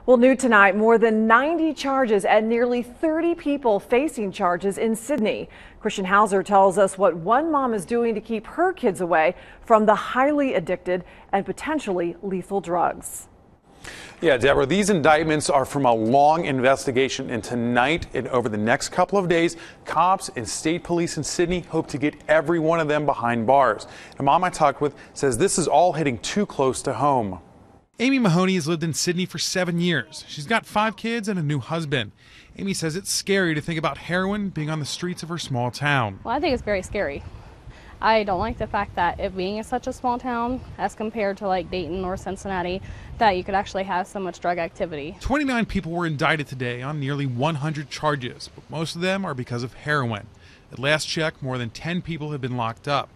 Well, new tonight, more than 90 charges and nearly 30 people facing charges in Sydney. Christian Hauser tells us what one mom is doing to keep her kids away from the highly addicted and potentially lethal drugs. Yeah, Deborah, these indictments are from a long investigation, and tonight and over the next couple of days, cops and state police in Sydney hope to get every one of them behind bars. A mom I talked with says this is all hitting too close to home. Amy Mahoney has lived in Sydney for 7 years. She's got 5 kids and a new husband. Amy says it's scary to think about heroin being on the streets of her small town. Well, I think it's very scary. I don't like the fact that it being in such a small town as compared to like Dayton or Cincinnati, that you could actually have so much drug activity. 29 people were indicted today on nearly 100 charges, but most of them are because of heroin. At last check, more than 10 people have been locked up.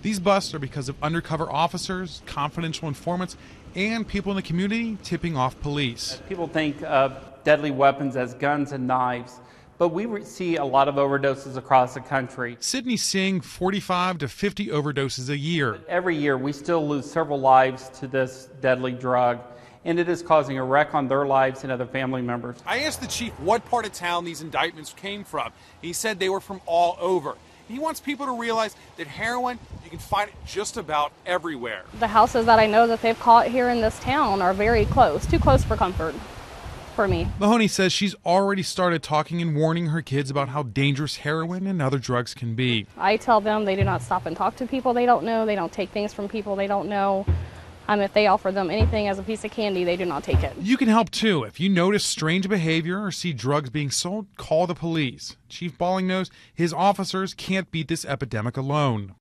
These busts are because of undercover officers, confidential informants, and people in the community tipping off police. People think of deadly weapons as guns and knives, but we see a lot of overdoses across the country. Sydney's seeing 45 to 50 overdoses a year. Every year we still lose several lives to this deadly drug, and it is causing a wreck on their lives and other family members. I asked the chief what part of town these indictments came from. He said they were from all over. He wants people to realize that heroin, you can find it just about everywhere. The houses that I know that they've caught here in this town are very close, too close for comfort for me. Mahoney says she's already started talking and warning her kids about how dangerous heroin and other drugs can be. I tell them they do not stop and talk to people they don't know. They don't take things from people they don't know. If they offer them anything as a piece of candy, they do not take it. You can help too. If you notice strange behavior or see drugs being sold, call the police. Chief Balling knows his officers can't beat this epidemic alone.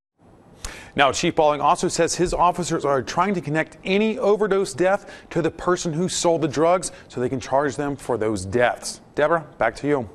Now, Chief Balling also says his officers are trying to connect any overdose death to the person who sold the drugs so they can charge them for those deaths. Deborah, back to you.